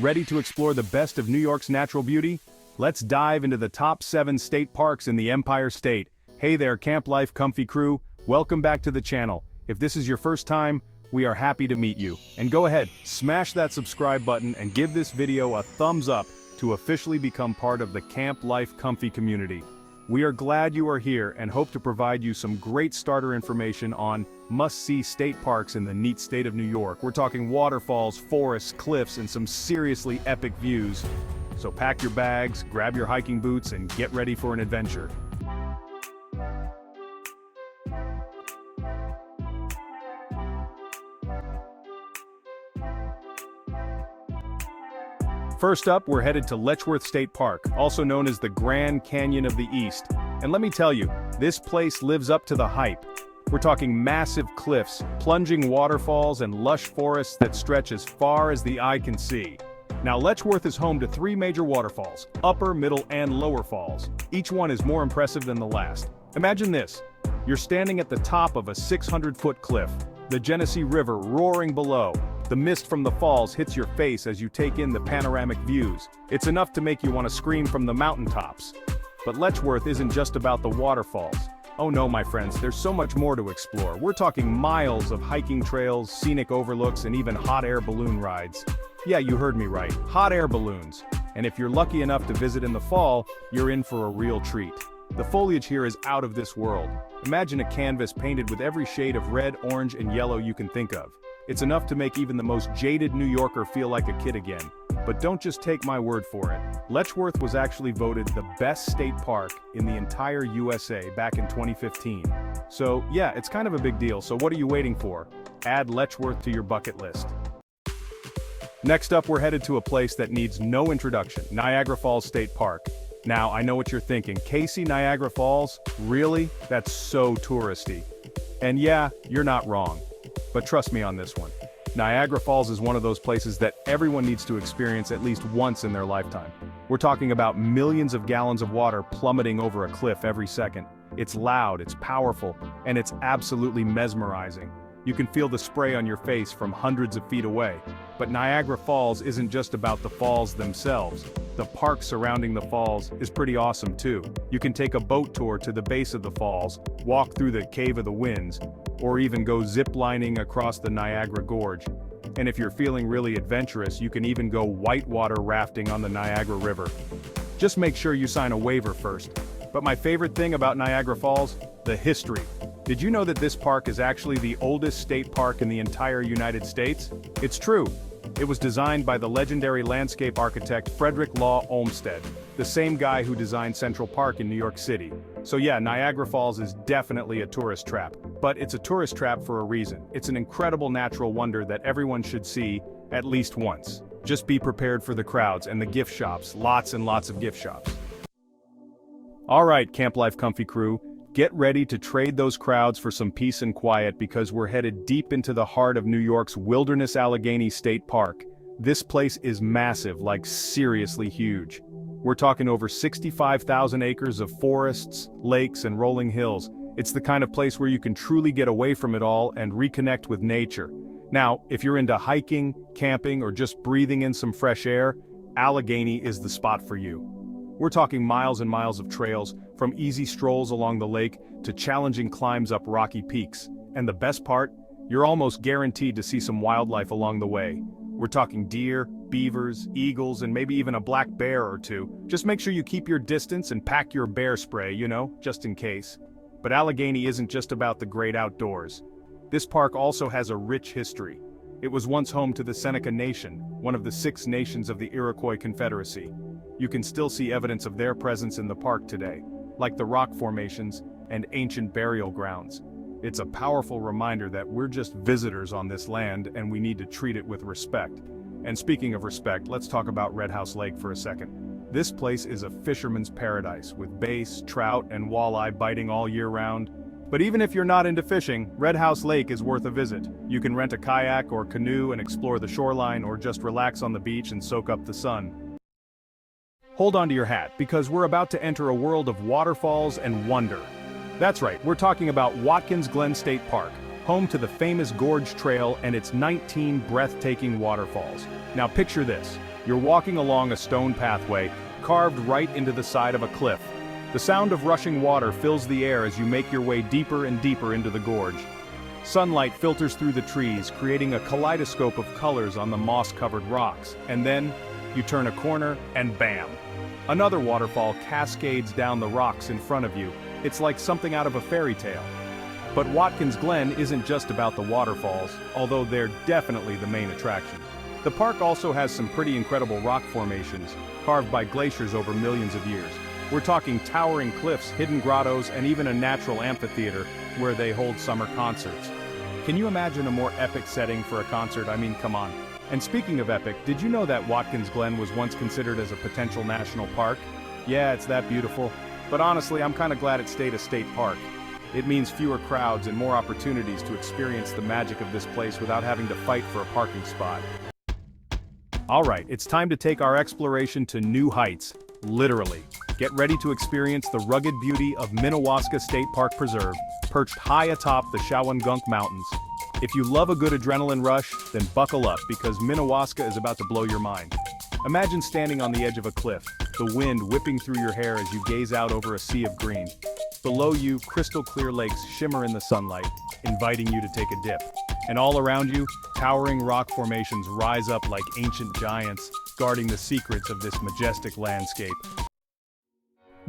Ready to explore the best of New York's natural beauty? Let's dive into the top 7 state parks in the Empire State. Hey there, CampLifeComfy crew. Welcome back to the channel. If this is your first time, we are happy to meet you. And go ahead, smash that subscribe button and give this video a thumbs up to officially become part of the CampLifeComfy community. We are glad you are here and hope to provide you some great starter information on must-see state parks in the neat state of New York. We're talking waterfalls, forests, cliffs, and some seriously epic views. So pack your bags, grab your hiking boots, and get ready for an adventure. First up, we're headed to Letchworth State Park, also known as the Grand Canyon of the East. And let me tell you, this place lives up to the hype. We're talking massive cliffs, plunging waterfalls, and lush forests that stretch as far as the eye can see. Now, Letchworth is home to 3 major waterfalls, Upper, Middle, and Lower Falls. Each one is more impressive than the last. Imagine this. You're standing at the top of a 600-foot cliff, the Genesee River roaring below. The mist from the falls hits your face as you take in the panoramic views. It's enough to make you want to scream from the mountaintops. But Letchworth isn't just about the waterfalls. Oh no, my friends, there's so much more to explore. We're talking miles of hiking trails, scenic overlooks, and even hot air balloon rides. Yeah, you heard me right, hot air balloons. And if you're lucky enough to visit in the fall, you're in for a real treat. The foliage here is out of this world. Imagine a canvas painted with every shade of red, orange, and yellow you can think of. It's enough to make even the most jaded New Yorker feel like a kid again. But don't just take my word for it. Letchworth was actually voted the best state park in the entire USA back in 2015. So yeah, it's kind of a big deal, so what are you waiting for? Add Letchworth to your bucket list. Next up, we're headed to a place that needs no introduction, Niagara Falls State Park. Now, I know what you're thinking, Casey, Niagara Falls? Really? That's so touristy. And yeah, you're not wrong. But trust me on this one. Niagara Falls is one of those places that everyone needs to experience at least once in their lifetime. We're talking about millions of gallons of water plummeting over a cliff every second. It's loud, it's powerful, and it's absolutely mesmerizing. You can feel the spray on your face from hundreds of feet away. But Niagara Falls isn't just about the falls themselves. The park surrounding the falls is pretty awesome too. You can take a boat tour to the base of the falls, walk through the Cave of the Winds, or even go zip-lining across the Niagara Gorge. And if you're feeling really adventurous, you can even go whitewater rafting on the Niagara River. Just make sure you sign a waiver first. But my favorite thing about Niagara Falls? The history. Did you know that this park is actually the oldest state park in the entire United States? It's true. It was designed by the legendary landscape architect Frederick Law Olmsted, the same guy who designed Central Park in New York City. So yeah, Niagara Falls is definitely a tourist trap. But it's a tourist trap for a reason. It's an incredible natural wonder that everyone should see at least once. Just be prepared for the crowds and the gift shops, lots and lots of gift shops. Alright, CampLifeComfy crew, get ready to trade those crowds for some peace and quiet because we're headed deep into the heart of New York's wilderness Allegany State Park. This place is massive, like seriously huge. We're talking over 65,000 acres of forests, lakes, and rolling hills. It's the kind of place where you can truly get away from it all and reconnect with nature. Now, if you're into hiking, camping, or just breathing in some fresh air, Allegany is the spot for you. We're talking miles and miles of trails, from easy strolls along the lake to challenging climbs up rocky peaks. And the best part? You're almost guaranteed to see some wildlife along the way. We're talking deer, beavers, eagles, and maybe even a black bear or two. Just make sure you keep your distance and pack your bear spray, you know, just in case. But Allegany isn't just about the great outdoors. This park also has a rich history. It was once home to the Seneca Nation, one of the 6 nations of the Iroquois Confederacy. You can still see evidence of their presence in the park today, like the rock formations and ancient burial grounds. It's a powerful reminder that we're just visitors on this land and we need to treat it with respect. And speaking of respect, let's talk about Red House Lake for a second. This place is a fisherman's paradise, with bass, trout, and walleye biting all year round. But even if you're not into fishing, Red House Lake is worth a visit. You can rent a kayak or canoe and explore the shoreline, or just relax on the beach and soak up the sun. Hold on to your hat, because we're about to enter a world of waterfalls and wonder. That's right, we're talking about Watkins Glen State Park. home to the famous Gorge Trail and its 19 breathtaking waterfalls. Now picture this, you're walking along a stone pathway, carved right into the side of a cliff. The sound of rushing water fills the air as you make your way deeper and deeper into the gorge. Sunlight filters through the trees, creating a kaleidoscope of colors on the moss-covered rocks. And then, you turn a corner, and bam! Another waterfall cascades down the rocks in front of you. It's like something out of a fairy tale. But Watkins Glen isn't just about the waterfalls, although they're definitely the main attraction. The park also has some pretty incredible rock formations, carved by glaciers over millions of years. We're talking towering cliffs, hidden grottos, and even a natural amphitheater where they hold summer concerts. Can you imagine a more epic setting for a concert? I mean, come on. And speaking of epic, did you know that Watkins Glen was once considered as a potential national park? Yeah, it's that beautiful. But honestly, I'm kind of glad it stayed a state park. It means fewer crowds and more opportunities to experience the magic of this place without having to fight for a parking spot. Alright, it's time to take our exploration to new heights, literally. Get ready to experience the rugged beauty of Minnewaska State Park Preserve, perched high atop the Shawangunk Mountains. If you love a good adrenaline rush, then buckle up because Minnewaska is about to blow your mind. Imagine standing on the edge of a cliff, the wind whipping through your hair as you gaze out over a sea of green. Below you, crystal clear lakes shimmer in the sunlight, inviting you to take a dip. And all around you, towering rock formations rise up like ancient giants, guarding the secrets of this majestic landscape.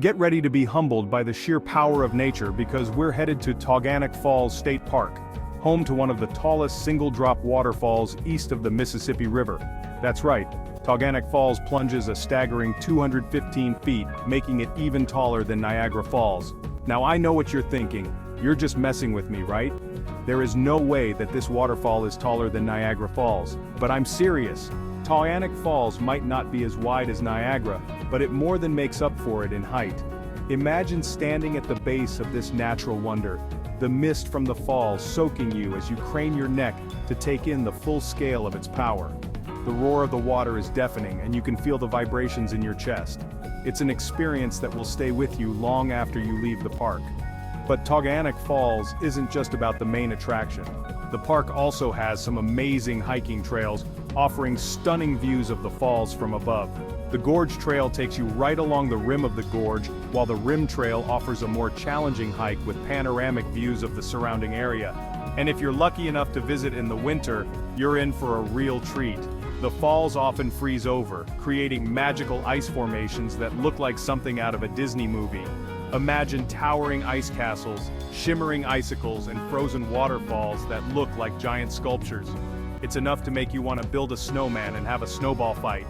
Get ready to be humbled by the sheer power of nature because we're headed to Niagara Falls State Park, home to one of the tallest single-drop waterfalls east of the Mississippi River. That's right, Niagara Falls plunges a staggering 215 feet, making it even taller than Niagara Falls. Now I know what you're thinking, you're just messing with me, right? There is no way that this waterfall is taller than Niagara Falls, but I'm serious. Niagara Falls might not be as wide as Niagara, but it more than makes up for it in height. Imagine standing at the base of this natural wonder, the mist from the falls soaking you as you crane your neck to take in the full scale of its power. The roar of the water is deafening and you can feel the vibrations in your chest. It's an experience that will stay with you long after you leave the park. But Niagara Falls isn't just about the main attraction. The park also has some amazing hiking trails, offering stunning views of the falls from above. The Gorge Trail takes you right along the rim of the gorge, while the Rim Trail offers a more challenging hike with panoramic views of the surrounding area. And if you're lucky enough to visit in the winter, you're in for a real treat. The falls often freeze over, creating magical ice formations that look like something out of a Disney movie. Imagine towering ice castles, shimmering icicles, and frozen waterfalls that look like giant sculptures. It's enough to make you want to build a snowman and have a snowball fight.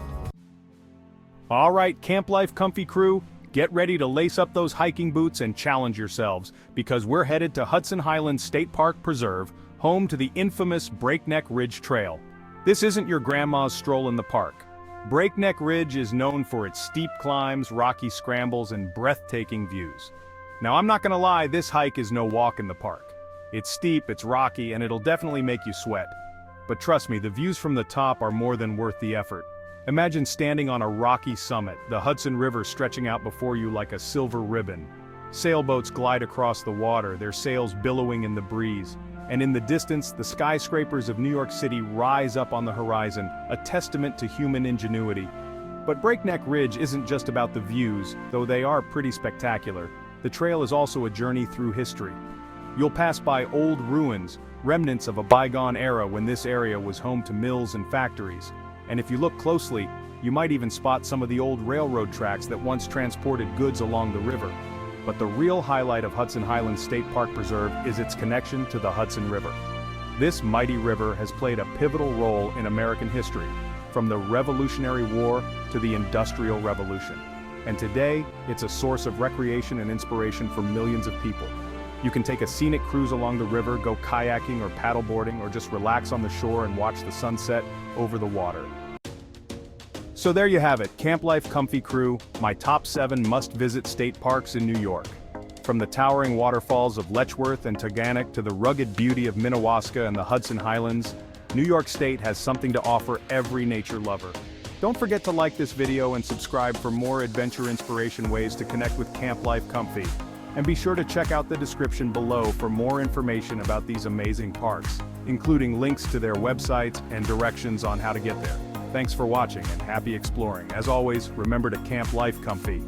Alright, Camp Life Comfy crew, get ready to lace up those hiking boots and challenge yourselves, because we're headed to Hudson Highlands State Park Preserve, home to the infamous Breakneck Ridge Trail. This isn't your grandma's stroll in the park. Breakneck Ridge is known for its steep climbs, rocky scrambles, and breathtaking views. Now I'm not gonna lie, this hike is no walk in the park. It's steep, it's rocky, and it'll definitely make you sweat. But trust me, the views from the top are more than worth the effort. Imagine standing on a rocky summit, the Hudson River stretching out before you like a silver ribbon. Sailboats glide across the water, their sails billowing in the breeze. And in the distance, the skyscrapers of New York City rise up on the horizon, a testament to human ingenuity. But Breakneck Ridge isn't just about the views, though they are pretty spectacular. The trail is also a journey through history. You'll pass by old ruins, remnants of a bygone era when this area was home to mills and factories. And if you look closely, you might even spot some of the old railroad tracks that once transported goods along the river. But the real highlight of Hudson Highlands State Park Preserve is its connection to the Hudson River. This mighty river has played a pivotal role in American history, from the Revolutionary War to the Industrial Revolution. And today, it's a source of recreation and inspiration for millions of people. You can take a scenic cruise along the river, go kayaking or paddleboarding, or just relax on the shore and watch the sunset over the water. So there you have it, Camp Life Comfy crew, my top 7 must-visit state parks in New York. From the towering waterfalls of Letchworth and Taughannock to the rugged beauty of Minnewaska and the Hudson Highlands, New York State has something to offer every nature lover. Don't forget to like this video and subscribe for more adventure inspiration ways to connect with Camp Life Comfy. And be sure to check out the description below for more information about these amazing parks, including links to their websites and directions on how to get there. Thanks for watching and happy exploring. As always, remember to camp life comfy.